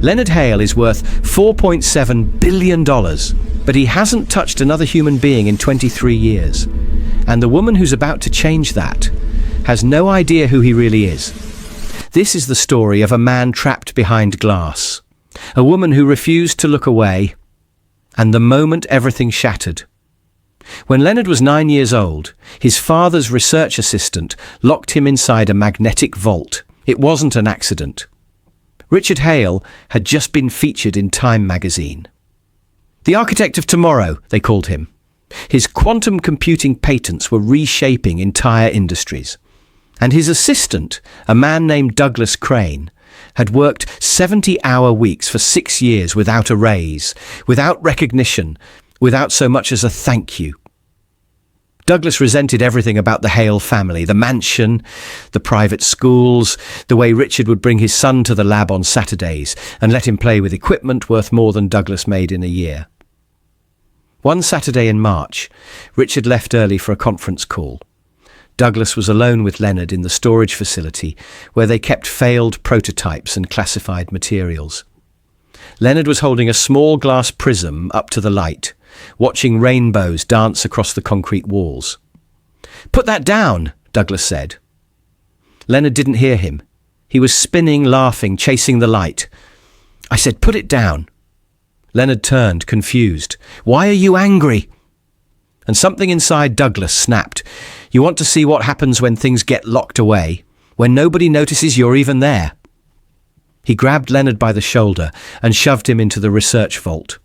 Leonard Hale is worth $4.7 billion, but he hasn't touched another human being in 23 years. And the woman who's about to change that has no idea who he really is. This is the story of a man trapped behind glass, a woman who refused to look away, and the moment everything shattered. When Leonard was 9 years old, his father's research assistant locked him inside a magnetic vault. It wasn't an accident. Richard Hale had just been featured in Time magazine. The architect of tomorrow, they called him. His quantum computing patents were reshaping entire industries. And his assistant, a man named Douglas Crane, had worked 70-hour weeks for 6 years without a raise, without recognition, without so much as a thank you. Douglas resented everything about the Hale family, the mansion, the private schools, the way Richard would bring his son to the lab on Saturdays and let him play with equipment worth more than Douglas made in a year. One Saturday in March, Richard left early for a conference call. Douglas was alone with Leonard in the storage facility where they kept failed prototypes and classified materials. Leonard was holding a small glass prism up to the light, watching rainbows dance across the concrete walls. "Put that down," Douglas said. Leonard didn't hear him. He was spinning, laughing, chasing the light. "I said, put it down." Leonard turned, confused. "Why are you angry?" And something inside Douglas snapped. "You want to see what happens when things get locked away, when nobody notices you're even there." He grabbed Leonard by the shoulder and shoved him into the research vault.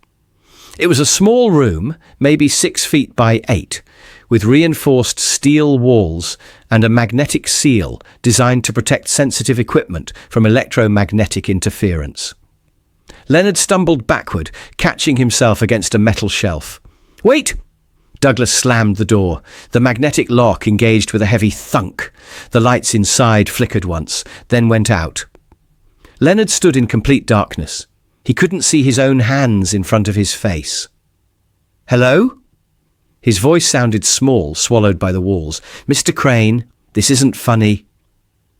It was a small room, maybe 6 feet by 8, with reinforced steel walls and a magnetic seal designed to protect sensitive equipment from electromagnetic interference. Leonard stumbled backward, catching himself against a metal shelf. "Wait!" Douglas slammed the door. The magnetic lock engaged with a heavy thunk. The lights inside flickered once, then went out. Leonard stood in complete darkness. He couldn't see his own hands in front of his face. "Hello?" His voice sounded small, swallowed by the walls. "Mr. Crane, this isn't funny."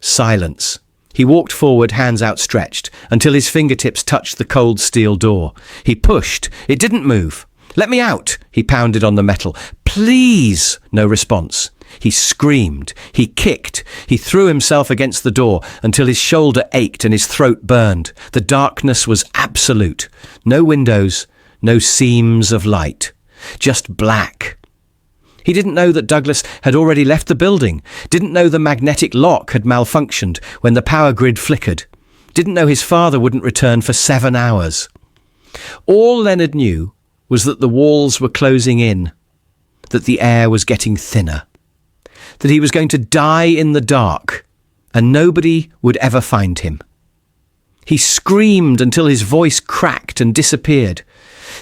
Silence. He walked forward, hands outstretched, until his fingertips touched the cold steel door. He pushed. It didn't move. "Let me out!" He pounded on the metal. "Please!" No response. He screamed. He kicked. He threw himself against the door until his shoulder ached and his throat burned. The darkness was absolute. No windows, no seams of light. Just black. He didn't know that Douglas had already left the building. Didn't know the magnetic lock had malfunctioned when the power grid flickered. Didn't know his father wouldn't return for 7 hours. All Leonard knew was that the walls were closing in, that the air was getting thinner, that he was going to die in the dark, and nobody would ever find him. He screamed until his voice cracked and disappeared.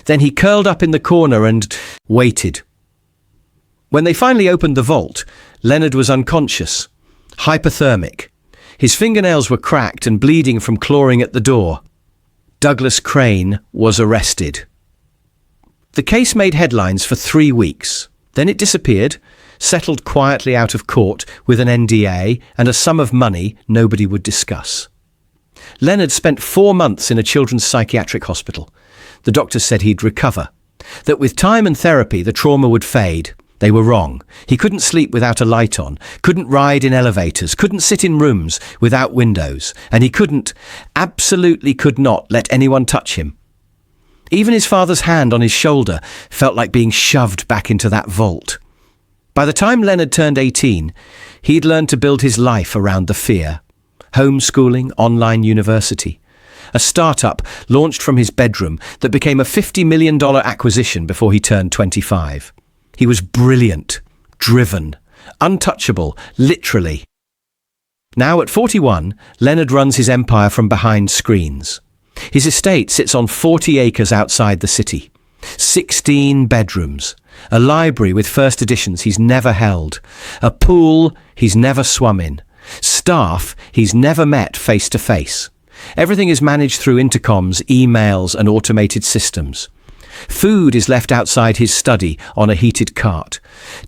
Then he curled up in the corner and waited. When they finally opened the vault, Leonard was unconscious, hypothermic. His fingernails were cracked and bleeding from clawing at the door. Douglas Crane was arrested. The case made headlines for 3 weeks. Then it disappeared, settled quietly out of court with an NDA and a sum of money nobody would discuss. Leonard spent 4 months in a children's psychiatric hospital. The doctors said he'd recover, that with time and therapy the trauma would fade. They were wrong. He couldn't sleep without a light on, couldn't ride in elevators, couldn't sit in rooms without windows, and he couldn't, absolutely could not, let anyone touch him. Even his father's hand on his shoulder felt like being shoved back into that vault. By the time Leonard turned 18, he'd learned to build his life around the fear. Homeschooling, online university. A startup launched from his bedroom that became a $50 million acquisition before he turned 25. He was brilliant, driven, untouchable, literally. Now at 41, Leonard runs his empire from behind screens. His estate sits on 40 acres outside the city. 16 bedrooms. A library with first editions he's never held. A pool he's never swum in. Staff he's never met face to face. Everything is managed through intercoms, emails, and automated systems. Food is left outside his study on a heated cart.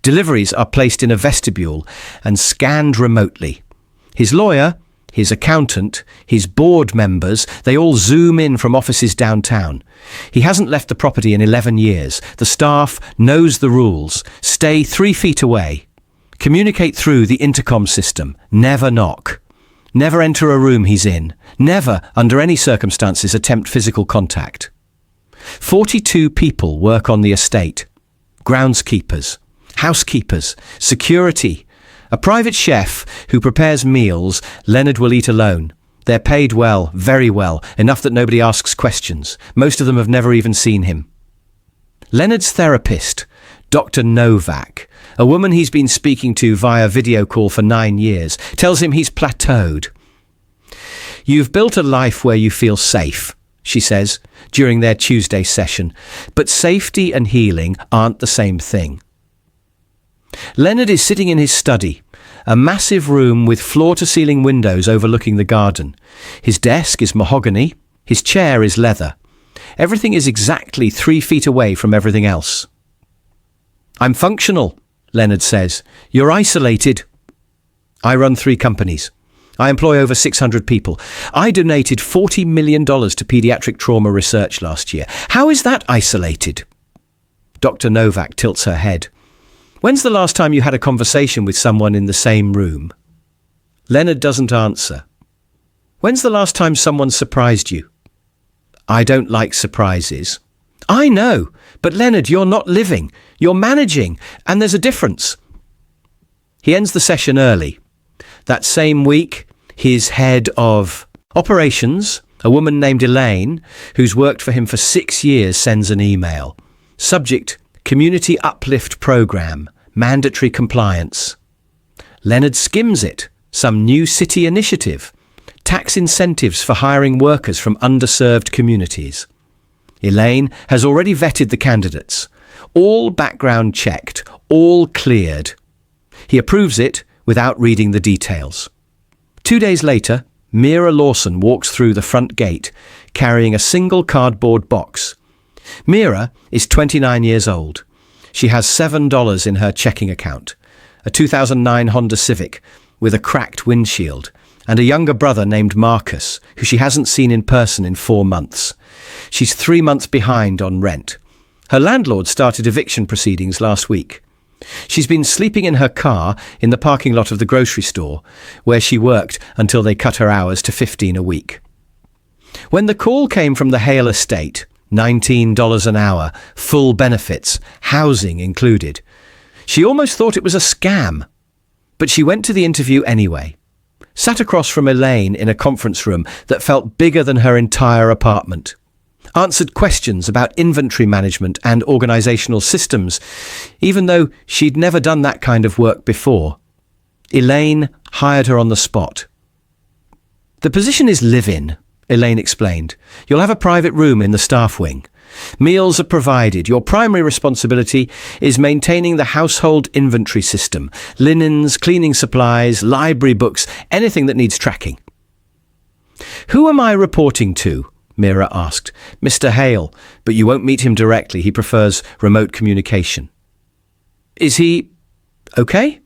Deliveries are placed in a vestibule and scanned remotely. His lawyer, his accountant, his board members, they all zoom in from offices downtown. He hasn't left the property in 11 years. The staff knows the rules. Stay 3 feet away. Communicate through the intercom system. Never knock. Never enter a room he's in. Never, under any circumstances, attempt physical contact. 42 people work on the estate. Groundskeepers, housekeepers, security, a private chef who prepares meals Leonard will eat alone. They're paid well, very well, enough that nobody asks questions. Most of them have never even seen him. Leonard's therapist, Dr. Novak, a woman he's been speaking to via video call for 9 years, tells him he's plateaued. "You've built a life where you feel safe," she says, during their Tuesday session, but safety and healing aren't the same thing. Leonard is sitting in his study, a massive room with floor-to-ceiling windows overlooking the garden. His desk is mahogany, his chair is leather. Everything is exactly 3 feet away from everything else. "I'm functional," Leonard says. "You're isolated." "I run 3 companies. I employ over 600 people. I donated $40 million to pediatric trauma research last year. How is that isolated?" Dr. Novak tilts her head. "When's the last time you had a conversation with someone in the same room?" Leonard doesn't answer. "When's the last time someone surprised you?" "I don't like surprises." "I know, but Leonard, you're not living. You're managing, and there's a difference." He ends the session early. That same week, his head of operations, a woman named Elaine, who's worked for him for 6 years, sends an email. Subject: Community Uplift Program, mandatory compliance. Leonard skims it. Some new city initiative. Tax incentives for hiring workers from underserved communities. Elaine has already vetted the candidates. All background checked, all cleared. He approves it without reading the details. 2 days later, Mira Lawson walks through the front gate, carrying a single cardboard box. Mira is 29 years old. She has $7 in her checking account, a 2009 Honda Civic with a cracked windshield, and a younger brother named Marcus, who she hasn't seen in person in 4 months. She's 3 months behind on rent. Her landlord started eviction proceedings last week. She's been sleeping in her car in the parking lot of the grocery store, where she worked until they cut her hours to 15 a week. When the call came from the Hale estate, $19 an hour, full benefits, housing included, she almost thought it was a scam. But she went to the interview anyway. Sat across from Elaine in a conference room that felt bigger than her entire apartment. Answered questions about inventory management and organizational systems, even though she'd never done that kind of work before. Elaine hired her on the spot. "The position is live-in," Elaine explained. "You'll have a private room in the staff wing. Meals are provided. Your primary responsibility is maintaining the household inventory system, linens, cleaning supplies, library books, anything that needs tracking." "Who am I reporting to?" Mira asked. "Mr. Hale, but you won't meet him directly. He prefers remote communication." "Is he okay?"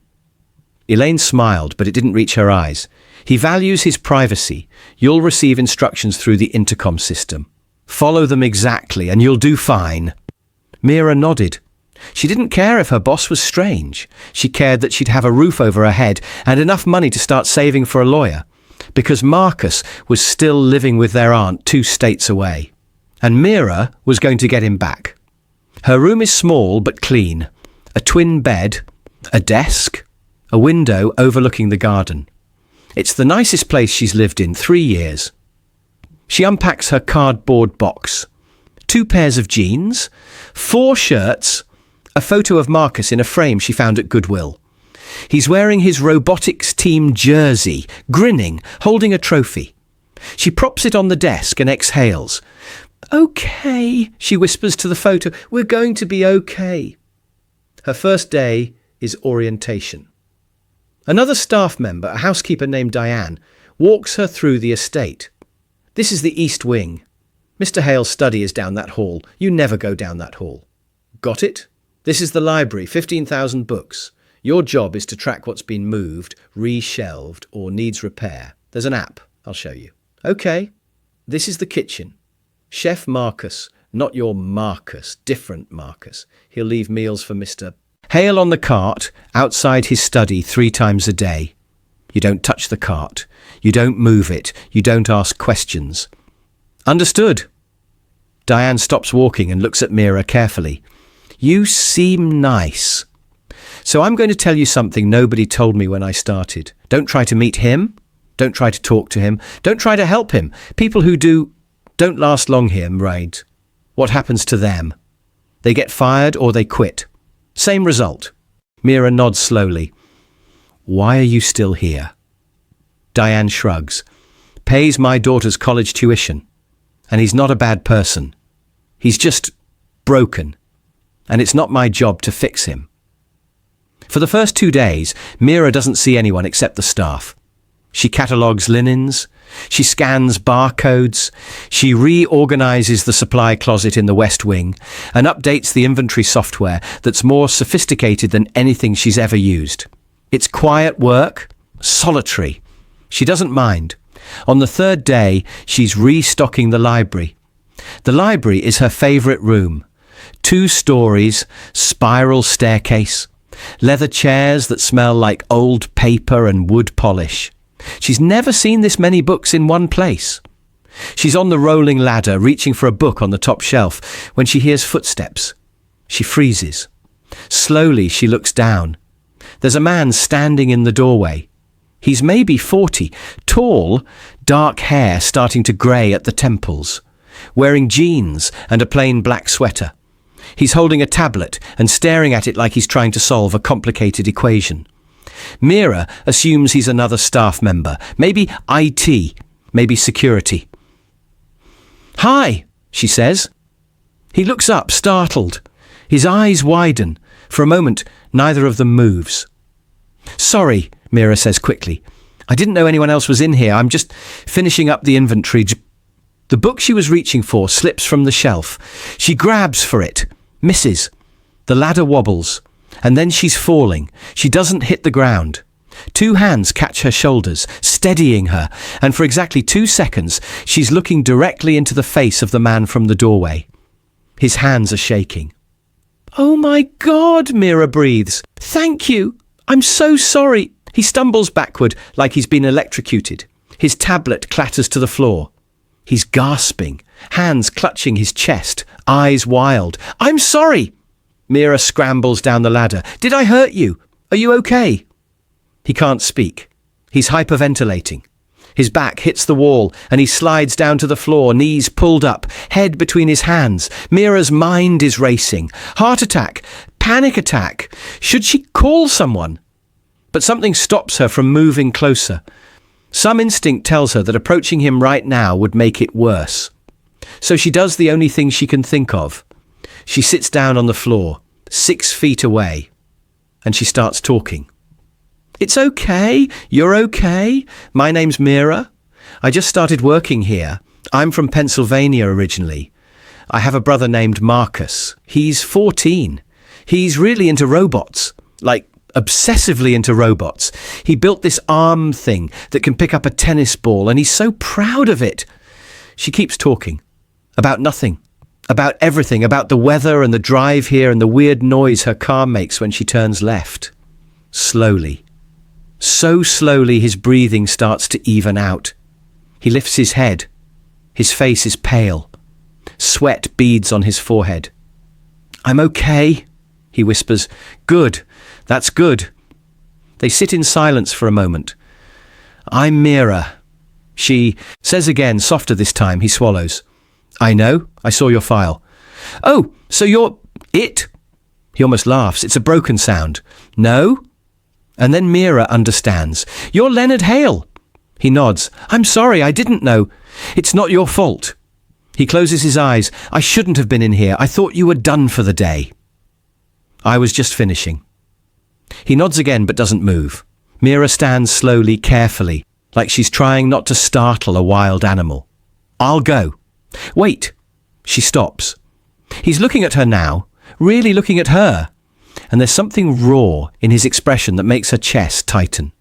Elaine smiled, but it didn't reach her eyes. "He values his privacy. You'll receive instructions through the intercom system. Follow them exactly, and you'll do fine." Mira nodded. She didn't care if her boss was strange. She cared that she'd have a roof over her head and enough money to start saving for a lawyer, because Marcus was still living with their aunt 2 states away, and Mira was going to get him back. Her room is small but clean. A twin bed, a desk, a window overlooking the garden. It's the nicest place she's lived in 3 years. She unpacks her cardboard box. 2 pairs of jeans, 4 shirts, a photo of Marcus in a frame she found at Goodwill. He's wearing his robotics team jersey, grinning, holding a trophy. She props it on the desk and exhales. "Okay," she whispers to the photo. "We're going to be okay." Her first day is orientation. Another staff member, a housekeeper named Diane, walks her through the estate. This is the East Wing. Mr. Hale's study is down that hall. You never go down that hall. Got it? This is the library, 15,000 books. Your job is to track what's been moved, reshelved, or needs repair. There's an app. I'll show you. Okay, this is the kitchen. Chef Marcus, not your Marcus, different Marcus. He'll leave meals for Mr. Hale on the cart, outside his study 3 times a day. You don't touch the cart. You don't move it. You don't ask questions. Understood. Diane stops walking and looks at Mira carefully. You seem nice. So I'm going to tell you something nobody told me when I started. Don't try to meet him. Don't try to talk to him. Don't try to help him. People who do don't last long here, right? What happens to them? They get fired or they quit. Same result. Mira nods slowly. Why are you still here? Diane shrugs. Pays my daughter's college tuition. And he's not a bad person. He's just broken. And it's not my job to fix him. For the first 2 days, Mira doesn't see anyone except the staff. She catalogues linens. She scans barcodes. She reorganizes the supply closet in the West Wing and updates the inventory software that's more sophisticated than anything she's ever used. It's quiet work, solitary. She doesn't mind. On the 3rd day, she's restocking the library. The library is her favourite room. 2 stories, spiral staircase, leather chairs that smell like old paper and wood polish. She's never seen this many books in one place. She's on the rolling ladder, reaching for a book on the top shelf, when she hears footsteps. She freezes. Slowly, she looks down. There's a man standing in the doorway. He's maybe 40, tall, dark hair starting to grey at the temples, wearing jeans and a plain black sweater. He's holding a tablet and staring at it like he's trying to solve a complicated equation. Mira assumes he's another staff member, maybe IT, maybe security. Hi, she says. He looks up, startled. His eyes widen. For a moment, neither of them moves. Sorry, Mira says quickly. I didn't know anyone else was in here. I'm just finishing up the inventory. The book she was reaching for slips from the shelf. She grabs for it, misses. The ladder wobbles, and then she's falling. She doesn't hit the ground. 2 hands catch her shoulders, steadying her, and for exactly 2 seconds, she's looking directly into the face of the man from the doorway. His hands are shaking. Oh my God, Mira breathes. Thank you. I'm so sorry. He stumbles backward like he's been electrocuted. His tablet clatters to the floor. He's gasping, hands clutching his chest, eyes wild. I'm sorry. Mira scrambles down the ladder. Did I hurt you? Are you okay? He can't speak. He's hyperventilating. His back hits the wall and he slides down to the floor, knees pulled up, head between his hands. Mira's mind is racing. Heart attack, panic attack. Should she call someone? But something stops her from moving closer. Some instinct tells her that approaching him right now would make it worse. So she does the only thing she can think of. She sits down on the floor, 6 feet away, and she starts talking. It's okay. You're okay. My name's Mira. I just started working here. I'm from Pennsylvania originally. I have a brother named Marcus. He's 14. He's really into robots, like obsessively into robots. He built this arm thing that can pick up a tennis ball, and he's so proud of it. She keeps talking about nothing, about everything, about the weather and the drive here and the weird noise her car makes when she turns left. Slowly. So slowly his breathing starts to even out. He lifts his head. His face is pale. Sweat beads on his forehead. I'm okay, he whispers. Good. That's good. They sit in silence for a moment. I'm Mira. She says again, softer this time. He swallows. I know. I saw your file. Oh, so you're it? He almost laughs. It's a broken sound. No? And then Mira understands. You're Leonard Hale. He nods. I'm sorry, I didn't know. It's not your fault. He closes his eyes. I shouldn't have been in here. I thought you were done for the day. I was just finishing. He nods again but doesn't move. Mira stands slowly, carefully, like she's trying not to startle a wild animal. I'll go. Wait. She stops. He's looking at her now, really looking at her. And there's something raw in his expression that makes her chest tighten.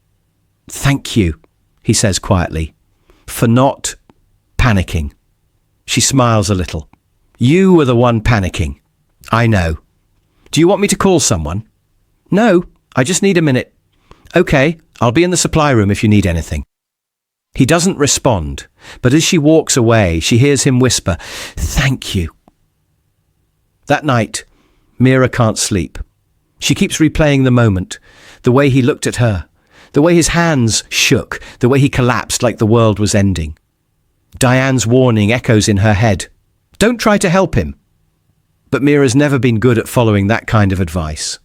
Thank you, he says quietly. For not panicking. She smiles a little. You were the one panicking. I know. Do you want me to call someone? No, I just need a minute. Okay, I'll be in the supply room if you need anything. He doesn't respond, but as she walks away, she hears him whisper, Thank you. That night, Mira can't sleep. She keeps replaying the moment, the way he looked at her, the way his hands shook, the way he collapsed like the world was ending. Diane's warning echoes in her head. Don't try to help him. But Mira's never been good at following that kind of advice.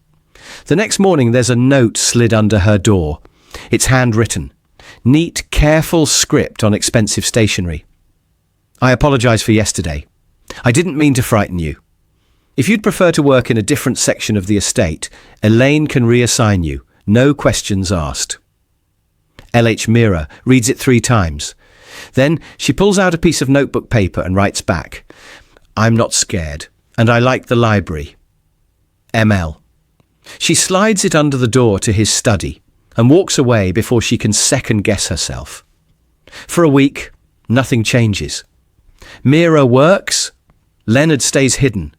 The next morning, there's a note slid under her door. It's handwritten. Neat, careful script on expensive stationery. I apologize for yesterday. I didn't mean to frighten you. If you'd prefer to work in a different section of the estate, Elaine can reassign you. No questions asked. LH Mira reads it 3 times. Then she pulls out a piece of notebook paper and writes back. I'm not scared, and I like the library. ML. She slides it under the door to his study and walks away before she can second-guess herself. For a week, nothing changes. Mira works. Leonard stays hidden.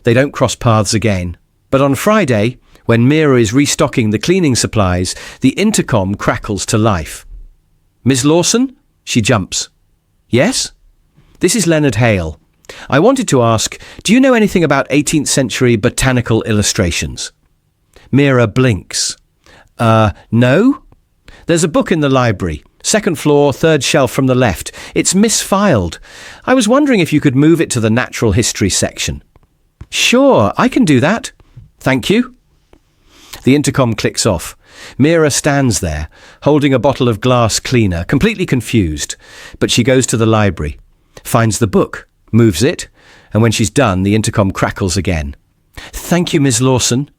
They don't cross paths again. But on Friday, when Mira is restocking the cleaning supplies, the intercom crackles to life. Miss Lawson? She jumps. Yes? This is Leonard Hale. I wanted to ask, do you know anything about 18th century botanical illustrations? Mira blinks. No? There's a book in the library. 2nd floor, 3rd shelf from the left. It's misfiled. I was wondering if you could move it to the natural history section. Sure, I can do that. Thank you. The intercom clicks off. Mira stands there, holding a bottle of glass cleaner, completely confused. But she goes to the library, finds the book, moves it, and when she's done, the intercom crackles again. Thank you, Miss Lawson.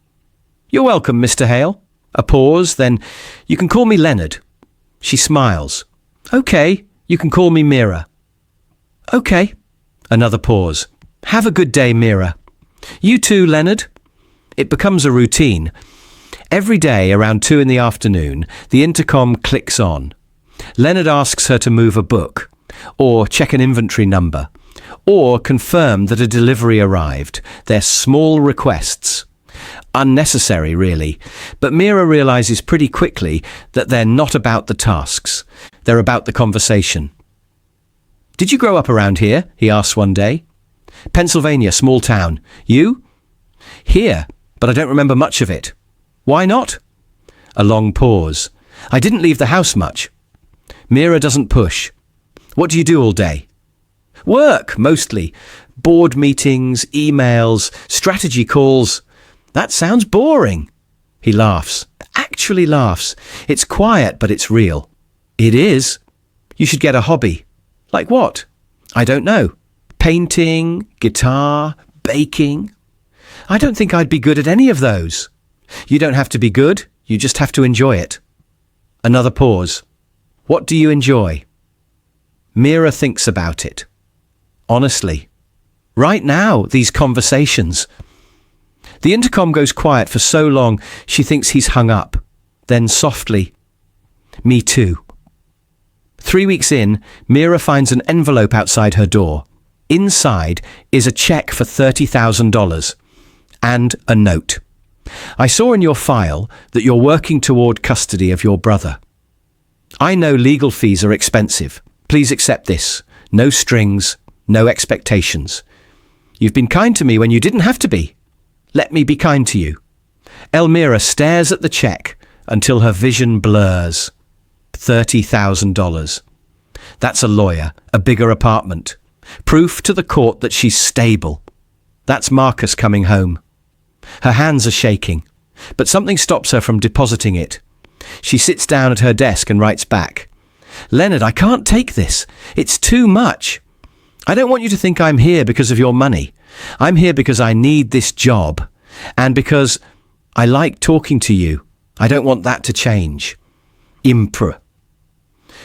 You're welcome, Mr. Hale. A pause, then, you can call me Leonard. She smiles. Okay, you can call me Mira. Okay. Another pause. Have a good day, Mira. You too, Leonard. It becomes a routine. Every day around 2 in the afternoon, the intercom clicks on. Leonard asks her to move a book, or check an inventory number, or confirm that a delivery arrived. They're small requests. Unnecessary, really, but Mira realizes pretty quickly that they're not about the tasks. They're about the conversation. Did you grow up around here? He asks one day. Pennsylvania, small town. You? Here, but I don't remember much of it. Why not? A long pause. I didn't leave the house much. Mira doesn't push. What do you do all day? Work, mostly. Board meetings, emails, strategy calls. That sounds boring. He laughs. Actually laughs. It's quiet, but it's real. It is. You should get a hobby. Like what? I don't know. Painting, guitar, baking. I don't think I'd be good at any of those. You don't have to be good, you just have to enjoy it. Another pause. What do you enjoy? Mira thinks about it. Honestly. Right now, these conversations. The intercom goes quiet for so long, she thinks he's hung up. Then softly, me too. 3 weeks in, Mira finds an envelope outside her door. Inside is a check for $30,000 and a note. I saw in your file that you're working toward custody of your brother. I know legal fees are expensive. Please accept this. No strings, no expectations. You've been kind to me when you didn't have to be. Let me be kind to you. Elmira stares at the check until her vision blurs. $30,000. That's a lawyer, a bigger apartment. Proof to the court that she's stable. That's Marcus coming home. Her hands are shaking, but something stops her from depositing it. She sits down at her desk and writes back. Leonard, I can't take this. It's too much. I don't want you to think I'm here because of your money. I'm here because I need this job, and because I like talking to you. I don't want that to change. Impr.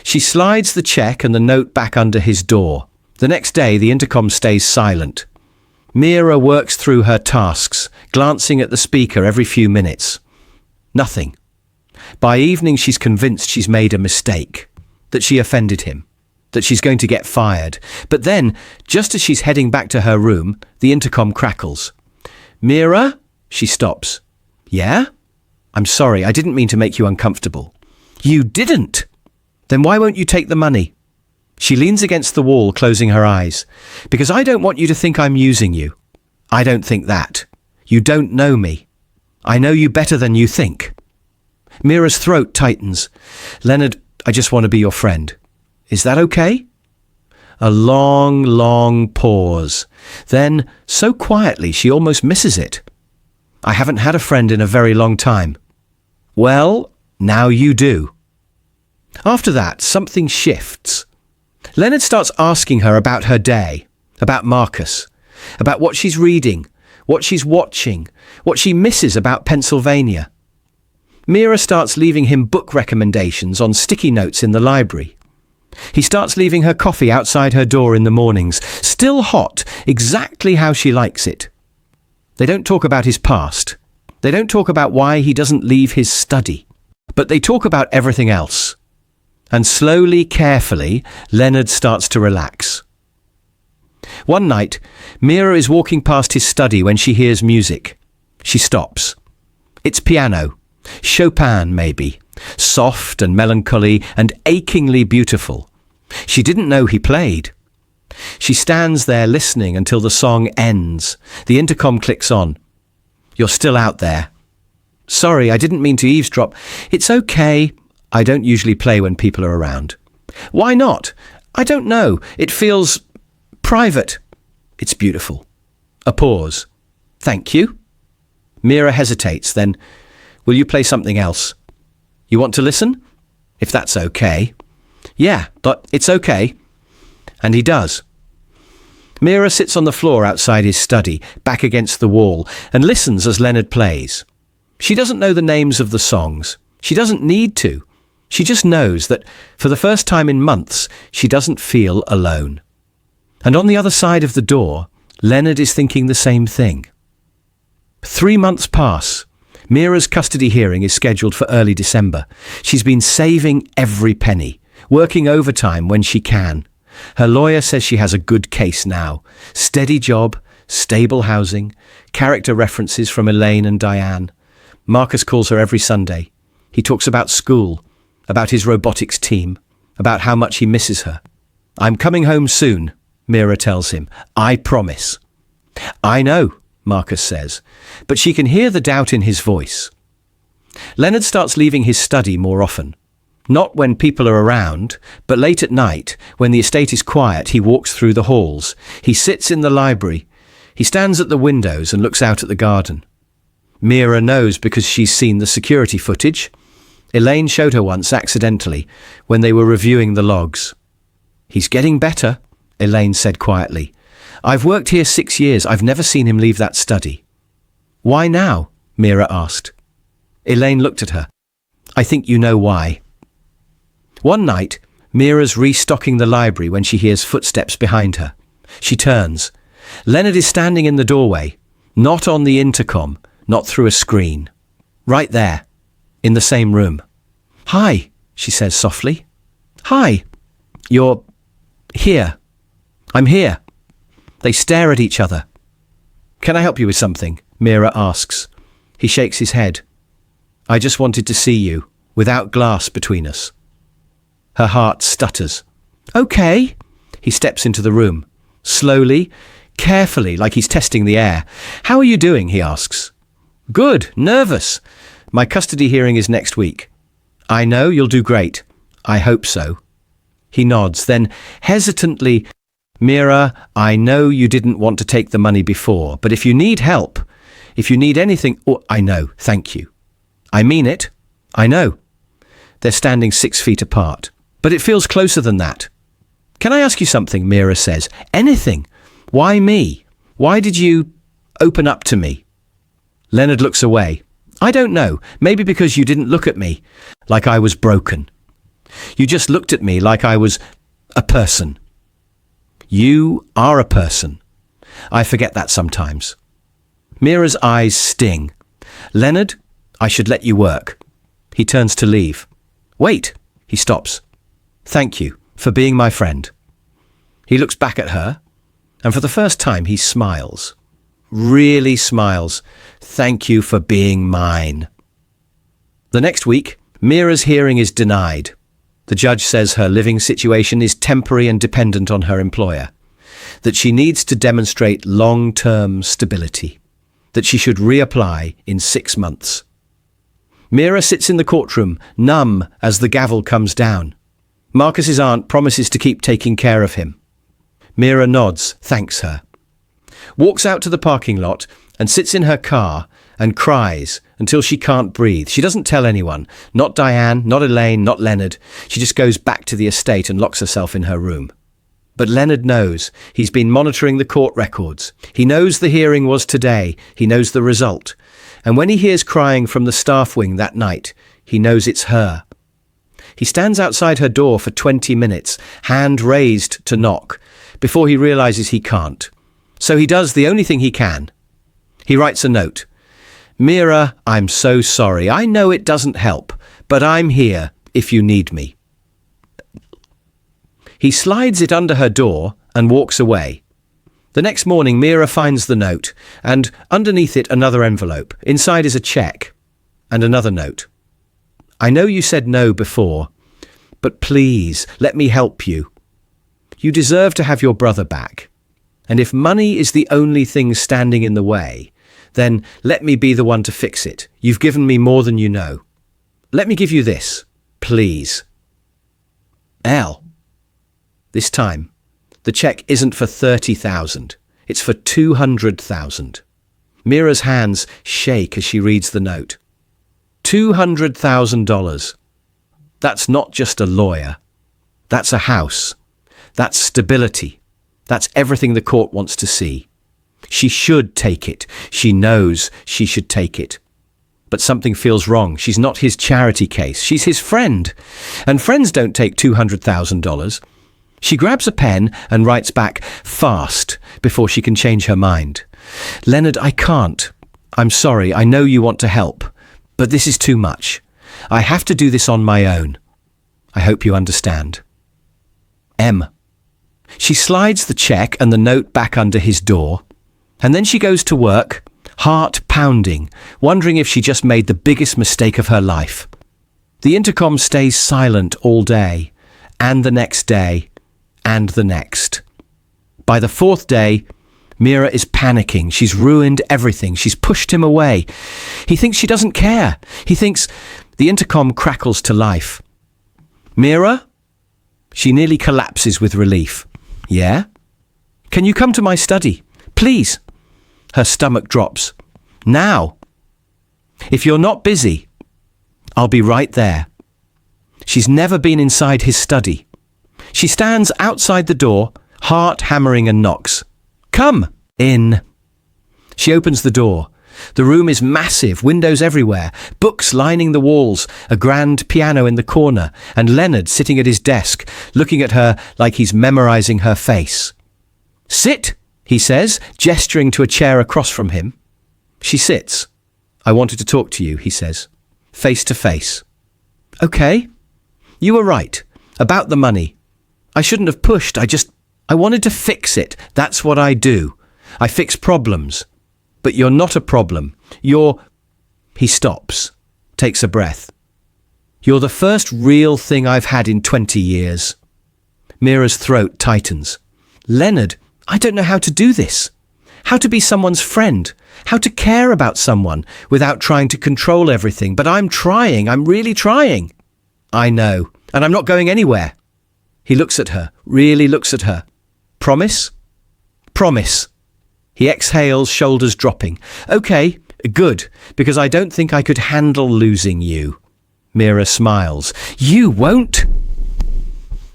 She slides the check and the note back under his door. The next day, the intercom stays silent. Mira works through her tasks, glancing at the speaker every few minutes. Nothing. By evening, she's convinced she's made a mistake. that she offended him, that she's going to get fired. But then, just as she's heading back to her room, the intercom crackles. Mira? She stops. Yeah? I'm sorry, I didn't mean to make you uncomfortable. You didn't? Then why won't you take the money? She leans against the wall, closing her eyes. Because I don't want you to think I'm using you. I don't think that. You don't know me. I know you better than you think. Mira's throat tightens. Leonard, I just want to be your friend. Is that okay? A long, long pause. Then, so quietly, she almost misses it. I haven't had a friend in a very long time. Well, now you do. After that, something shifts. Leonard starts asking her about her day, about Marcus, about what she's reading, what she's watching, what she misses about Pennsylvania. Mira starts leaving him book recommendations on sticky notes in the library. He starts leaving her coffee outside her door in the mornings, still hot, exactly how she likes it. They don't talk about his past. They don't talk about why he doesn't leave his study. But they talk about everything else. And slowly, carefully, Leonard starts to relax. One night, Mira is walking past his study when she hears music. She stops. It's piano. Chopin, maybe. Soft and melancholy and achingly beautiful. She didn't know he played. She stands there listening until the song ends. The intercom clicks on. You're still out there. Sorry, I didn't mean to eavesdrop. It's okay. I don't usually play when people are around. Why not? I don't know. It feels private. It's beautiful. A pause. Thank you. Mira hesitates, then, will you play something else? You want to listen? If that's okay. Yeah, but it's okay. And he does. Mira sits on the floor outside his study, back against the wall, and listens as Leonard plays. She doesn't know the names of the songs. She doesn't need to. She just knows that, for the first time in months, she doesn't feel alone. And on the other side of the door, Leonard is thinking the same thing. 3 months pass. Mira's custody hearing is scheduled for early December. She's been saving every penny, working overtime when she can. Her lawyer says she has a good case now. Steady job, stable housing, character references from Elaine and Diane. Marcus calls her every Sunday. He talks about school, about his robotics team, about how much he misses her. I'm coming home soon, Mira tells him. I promise. I know, Marcus says, but she can hear the doubt in his voice. Leonard starts leaving his study more often. Not when people are around, but late at night, when the estate is quiet, he walks through the halls. He sits in the library. He stands at the windows and looks out at the garden. Mira knows because she's seen the security footage. Elaine showed her once accidentally when they were reviewing the logs. He's getting better, Elaine said quietly. I've worked here 6 years. I've never seen him leave that study. Why now? Mira asked. Elaine looked at her. I think you know why. One night, Mira's restocking the library when she hears footsteps behind her. She turns. Leonard is standing in the doorway, not on the intercom, not through a screen. Right there, in the same room. Hi, she says softly. Hi. You're here. I'm here. They stare at each other. Can I help you with something? Mira asks. He shakes his head. I just wanted to see you, without glass between us. Her heart stutters. Okay. He steps into the room. Slowly, carefully, like he's testing the air. How are you doing? He asks. Good. Nervous. My custody hearing is next week. I know you'll do great. I hope so. He nods, then hesitantly, Mira, I know you didn't want to take the money before, but if you need help, if you need anything, I know, thank you. I mean it. I know. They're standing 6 feet apart, but it feels closer than that. Can I ask you something? Mira says. Anything. Why me? Why did you open up to me? Leonard looks away. I don't know. Maybe because you didn't look at me like I was broken. You just looked at me like I was a person. You are a person. I forget that sometimes. Mira's eyes sting. Leonard, I should let you work. He turns to leave. Wait, he stops. Thank you for being my friend." He looks back at her, and for the first time he smiles. Really smiles. "Thank you for being mine." The next week, Mira's hearing is denied. The judge says her living situation is temporary and dependent on her employer, that she needs to demonstrate long-term stability, that she should reapply in 6 months. Mira sits in the courtroom, numb as the gavel comes down. Marcus's aunt promises to keep taking care of him. Mira nods, thanks her, walks out to the parking lot and sits in her car and cries until she can't breathe. She doesn't tell anyone, not Diane, not Elaine, not Leonard. She just goes back to the estate and locks herself in her room. But Leonard knows. He's been monitoring the court records. He knows the hearing was today. He knows the result. And when he hears crying from the staff wing that night, he knows it's her. He stands outside her door for 20 minutes, hand raised to knock, before he realizes he can't. So he does the only thing he can. He writes a note. "Mira, I'm so sorry. I know it doesn't help, but I'm here if you need me." He slides it under her door and walks away. The next morning, Mira finds the note, and underneath it another envelope. Inside is a check and another note. "I know you said no before, but please let me help you. You deserve to have your brother back. And if money is the only thing standing in the way, then let me be the one to fix it. You've given me more than you know. Let me give you this, please. L." This time, the check isn't for 30,000. It's for 200,000. Mira's hands shake as she reads the note. $200,000. That's not just a lawyer. That's a house. That's stability. That's everything the court wants to see. She should take it. She knows she should take it. But something feels wrong. She's not his charity case. She's his friend. And friends don't take $200,000. She grabs a pen and writes back fast before she can change her mind. "Leonard, I can't. I'm sorry. I know you want to help. But this is too much. I have to do this on my own. I hope you understand. M." She slides the check and the note back under his door, and then she goes to work, heart pounding, wondering if she just made the biggest mistake of her life. The intercom stays silent all day, and the next day, and the next. By the 4th day, Mira is panicking. She's ruined everything. She's pushed him away. He thinks she doesn't care. He thinks the intercom crackles to life. "Mira?" She nearly collapses with relief. "Yeah? Can you come to my study? Please." Her stomach drops. "Now. If you're not busy, I'll be right there." She's never been inside his study. She stands outside the door, heart hammering, and knocks. "Come in." She opens the door. The room is massive, windows everywhere, books lining the walls, a grand piano in the corner, and Leonard sitting at his desk, looking at her like he's memorizing her face. "Sit," he says, gesturing to a chair across from him. She sits. "I wanted to talk to you," he says, face to face. "Okay. You were right. About the money. I shouldn't have pushed. I wanted to fix it. That's what I do. I fix problems. But you're not a problem. He stops, takes a breath. "You're the first real thing I've had in 20 years. Mira's throat tightens. "Leonard, I don't know how to do this. How to be someone's friend. How to care about someone without trying to control everything. But I'm trying. I'm really trying." "I know. And I'm not going anywhere." He looks at her, really looks at her. "Promise?" "Promise." He exhales, shoulders dropping. "Okay, good, because I don't think I could handle losing you." Mira smiles. "You won't?"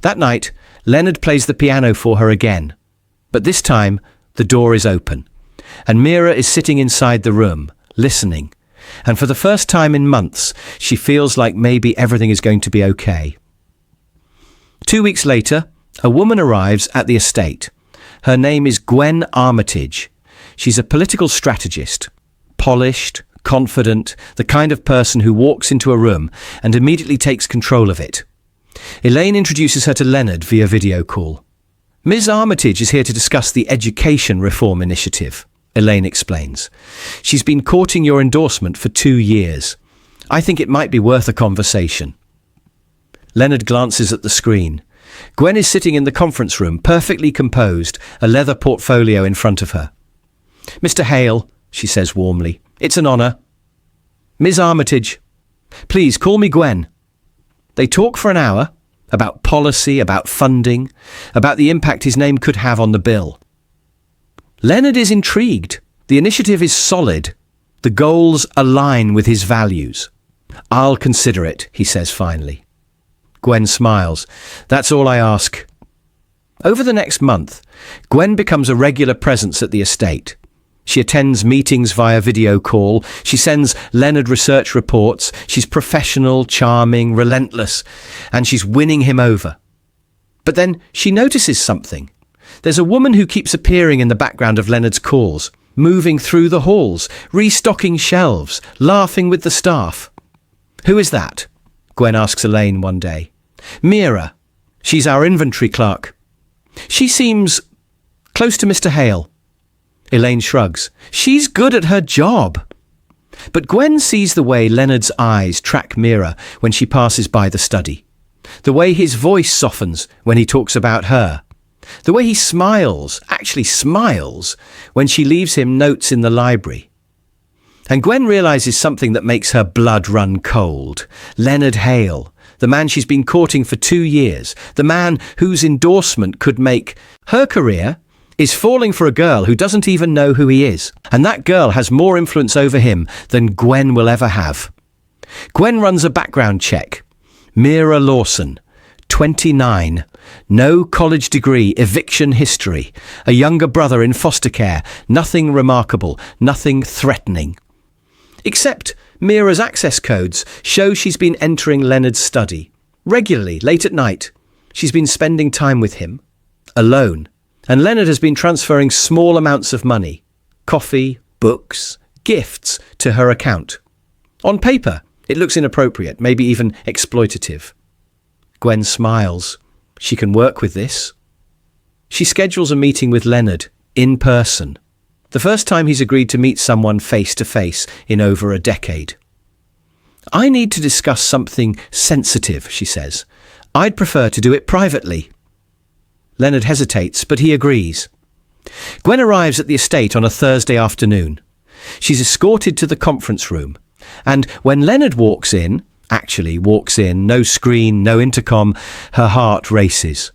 That night, Leonard plays the piano for her again. But this time, the door is open, and Mira is sitting inside the room, listening. And for the first time in months, she feels like maybe everything is going to be okay. 2 weeks later, a woman arrives at the estate. Her name is Gwen Armitage. She's a political strategist, polished, confident, the kind of person who walks into a room and immediately takes control of it. Elaine introduces her to Leonard via video call. Ms. Armitage is here to discuss the Education Reform Initiative, Elaine explains. She's been courting your endorsement for 2 years. I think it might be worth a conversation. Leonard glances at the screen. Gwen is sitting in the conference room, perfectly composed, a leather portfolio in front of her. Mr. Hale, she says warmly, it's an honour. Ms. Armitage, please call me Gwen. They talk for an hour, about policy, about funding, about the impact his name could have on the bill. Leonard is intrigued. The initiative is solid. The goals align with his values. I'll consider it, he says finally. Gwen smiles. That's all I ask. Over the next month, Gwen becomes a regular presence at the estate. She attends meetings via video call. She sends Leonard research reports. She's professional, charming, relentless, and she's winning him over. But then she notices something. There's a woman who keeps appearing in the background of Leonard's calls, moving through the halls, restocking shelves, laughing with the staff. Who is that? Gwen asks Elaine one day. Mira. She's our inventory clerk. She seems close to Mr. Hale. Elaine shrugs. She's good at her job. But Gwen sees the way Leonard's eyes track Mira when she passes by the study. The way his voice softens when he talks about her. The way he smiles, actually smiles, when she leaves him notes in the library. And Gwen realises something that makes her blood run cold. Leonard Hale, the man she's been courting for 2 years, the man whose endorsement could make her career, is falling for a girl who doesn't even know who he is. And that girl has more influence over him than Gwen will ever have. Gwen runs a background check. Mira Lawson, 29, no college degree, eviction history, a younger brother in foster care, nothing remarkable, nothing threatening. Except Mira's access codes show she's been entering Leonard's study. Regularly, late at night. She's been spending time with him. Alone. And Leonard has been transferring small amounts of money. Coffee, books, gifts to her account. On paper, it looks inappropriate, maybe even exploitative. Gwen smiles. She can work with this. She schedules a meeting with Leonard, in person. The first time he's agreed to meet someone face to face in over a decade. I need to discuss something sensitive, she says. I'd prefer to do it privately. Leonard hesitates, but he agrees. Gwen arrives at the estate on a Thursday afternoon. She's escorted to the conference room. And when Leonard walks in, no screen, no intercom, her heart races.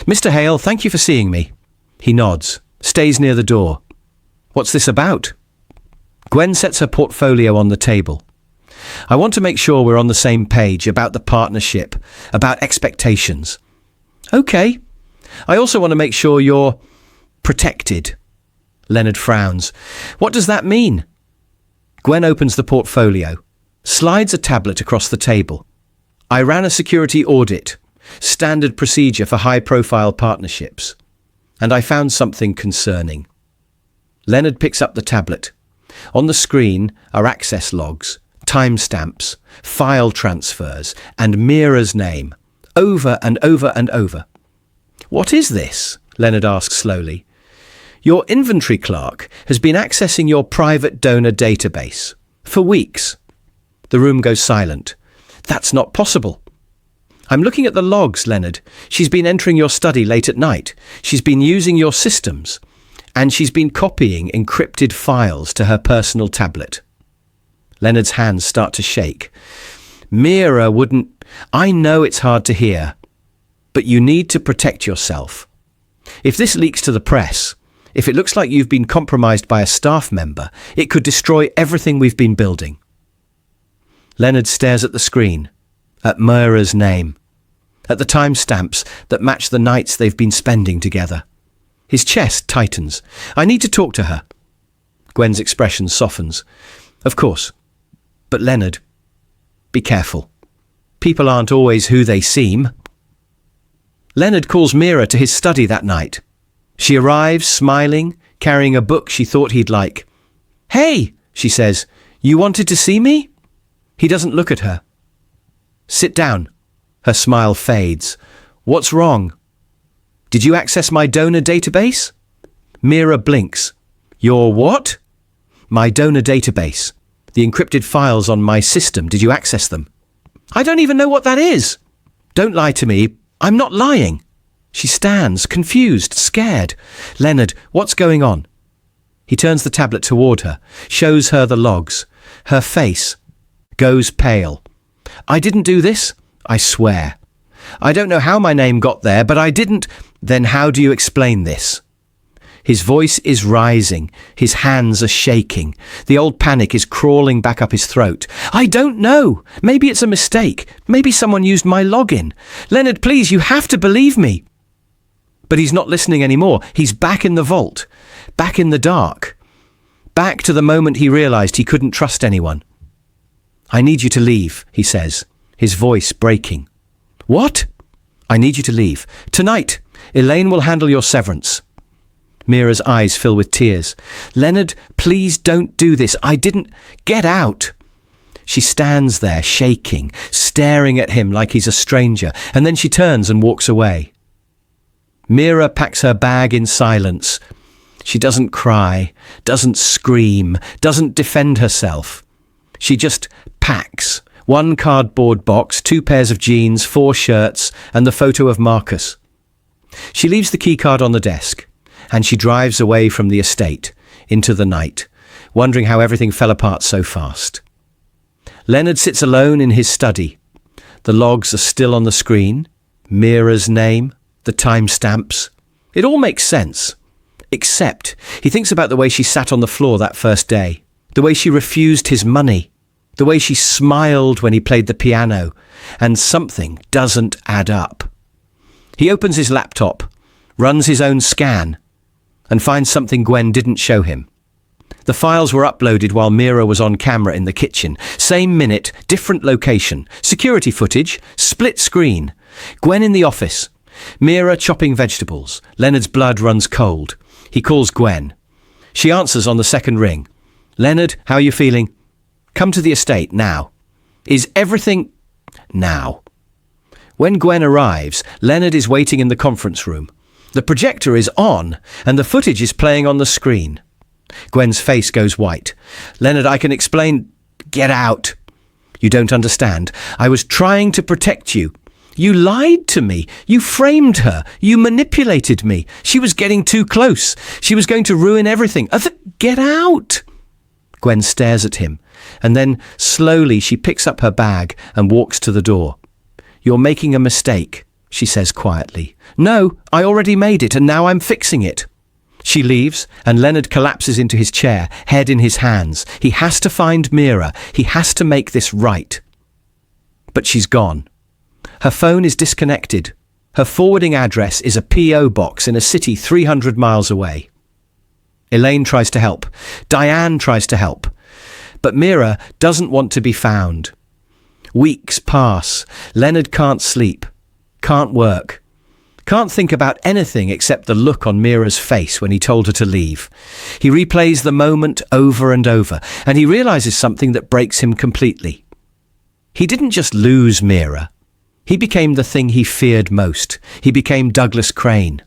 Mr. Hale, thank you for seeing me. He nods, stays near the door. What's this about? Gwen sets her portfolio on the table. I want to make sure we're on the same page about the partnership, about expectations. Okay. I also want to make sure you're protected. Leonard frowns. What does that mean? Gwen opens the portfolio, slides a tablet across the table. I ran a security audit, standard procedure for high-profile partnerships, and I found something concerning. Leonard picks up the tablet. On the screen are access logs, timestamps, file transfers, and Mira's name, over and over and over. What is this? Leonard asks slowly. Your inventory clerk has been accessing your private donor database for weeks. The room goes silent. That's not possible. I'm looking at the logs, Leonard. She's been entering your study late at night. She's been using your systems. And she's been copying encrypted files to her personal tablet. Leonard's hands start to shake. Mira wouldn't... I know it's hard to hear, but you need to protect yourself. If this leaks to the press, if it looks like you've been compromised by a staff member, it could destroy everything we've been building. Leonard stares at the screen, at Mira's name, at the timestamps that match the nights they've been spending together. His chest tightens. I need to talk to her. Gwen's expression softens. Of course. But Leonard, be careful. People aren't always who they seem. Leonard calls Mira to his study that night. She arrives, smiling, carrying a book she thought he'd like. Hey, she says, you wanted to see me? He doesn't look at her. Sit down. Her smile fades. What's wrong? Did you access my donor database? Mira blinks. Your what? My donor database. The encrypted files on my system. Did you access them? I don't even know what that is. Don't lie to me. I'm not lying. She stands, confused, scared. Leonard, what's going on? He turns the tablet toward her, shows her the logs. Her face goes pale. I didn't do this, I swear. I don't know how my name got there, but I didn't. Then how do you explain this? His voice is rising. His hands are shaking. The old panic is crawling back up his throat. I don't know. Maybe it's a mistake. Maybe someone used my login. Leonard, please, you have to believe me. But he's not listening anymore. He's back in the vault, back in the dark, back to the moment he realized he couldn't trust anyone. I need you to leave, he says, his voice breaking. What? I need you to leave. Tonight, Elaine will handle your severance. Mira's eyes fill with tears. Leonard, please don't do this. I didn't. Get out. She stands there, shaking, staring at him like he's a stranger, and then she turns and walks away. Mira packs her bag in silence. She doesn't cry, doesn't scream, doesn't defend herself. She just packs. 1 cardboard box, 2 pairs of jeans, 4 shirts, and the photo of Marcus. She leaves the keycard on the desk, and she drives away from the estate into the night, wondering how everything fell apart so fast. Leonard sits alone in his study. The logs are still on the screen. Mira's name, the timestamps. It all makes sense. Except he thinks about the way she sat on the floor that first day, the way she refused his money, the way she smiled when he played the piano, and something doesn't add up. He opens his laptop, runs his own scan, and finds something Gwen didn't show him. The files were uploaded while Mira was on camera in the kitchen. Same minute, different location. Security footage, split screen. Gwen in the office. Mira chopping vegetables. Leonard's blood runs cold. He calls Gwen. She answers on the second ring. Leonard, how are you feeling? Come to the estate now. Is everything... Now. When Gwen arrives, Leonard is waiting in the conference room. The projector is on, and the footage is playing on the screen. Gwen's face goes white. Leonard, I can explain... Get out. You don't understand. I was trying to protect you. You lied to me. You framed her. You manipulated me. She was getting too close. She was going to ruin everything. Get out. Gwen stares at him, and then slowly she picks up her bag and walks to the door. You're making a mistake, she says quietly. No, I already made it, and now I'm fixing it. She leaves, and Leonard collapses into his chair, head in his hands. He has to find Mira. He has to make this right. But she's gone. Her phone is disconnected. Her forwarding address is a P.O. box in a city 300 miles away. Elaine tries to help. Diane tries to help. But Mira doesn't want to be found. Weeks pass. Leonard can't sleep, can't work, can't think about anything except the look on Mira's face when he told her to leave. He replays the moment over and over, and he realizes something that breaks him completely. He didn't just lose Mira. He became the thing he feared most. He became Douglas Crane,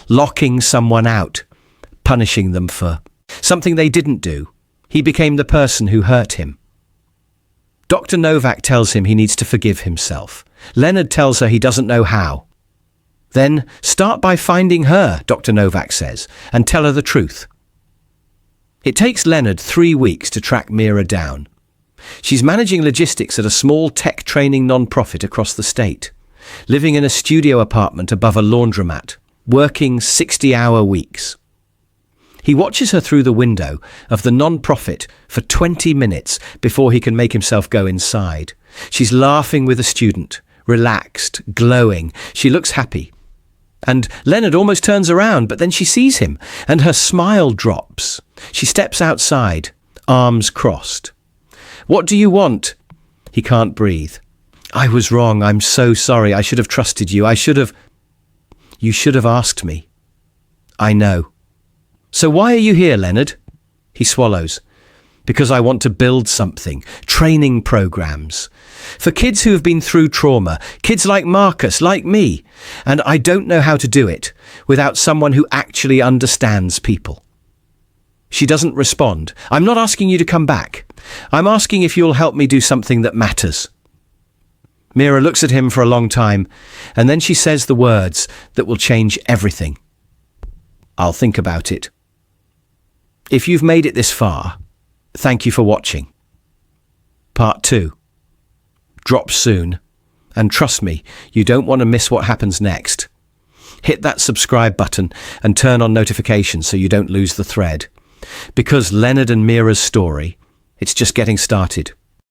locking someone out, punishing them for something they didn't do. He became the person who hurt him. Dr. Novak tells him he needs to forgive himself. Leonard tells her he doesn't know how. Then start by finding her, Dr. Novak says, and tell her the truth. It takes Leonard 3 weeks to track Mira down. She's managing logistics at a small tech training non-profit across the state, living in a studio apartment above a laundromat, working 60-hour weeks. He watches her through the window of the non-profit for 20 minutes before he can make himself go inside. She's laughing with a student, relaxed, glowing. She looks happy. And Leonard almost turns around, but then she sees him, and her smile drops. She steps outside, arms crossed. What do you want? He can't breathe. I was wrong. I'm so sorry. I should have trusted you. You should have asked me. I know. So why are you here, Leonard? He swallows. Because I want to build something, training programs. For kids who have been through trauma, kids like Marcus, like me, and I don't know how to do it without someone who actually understands people. She doesn't respond. I'm not asking you to come back. I'm asking if you'll help me do something that matters. Mira looks at him for a long time, and then she says the words that will change everything. I'll think about it. If you've made it this far, thank you for watching. Part 2. Drops soon, and trust me, you don't want to miss what happens next. Hit that subscribe button and turn on notifications so you don't lose the thread. Because Leonard and Mira's story, it's just getting started.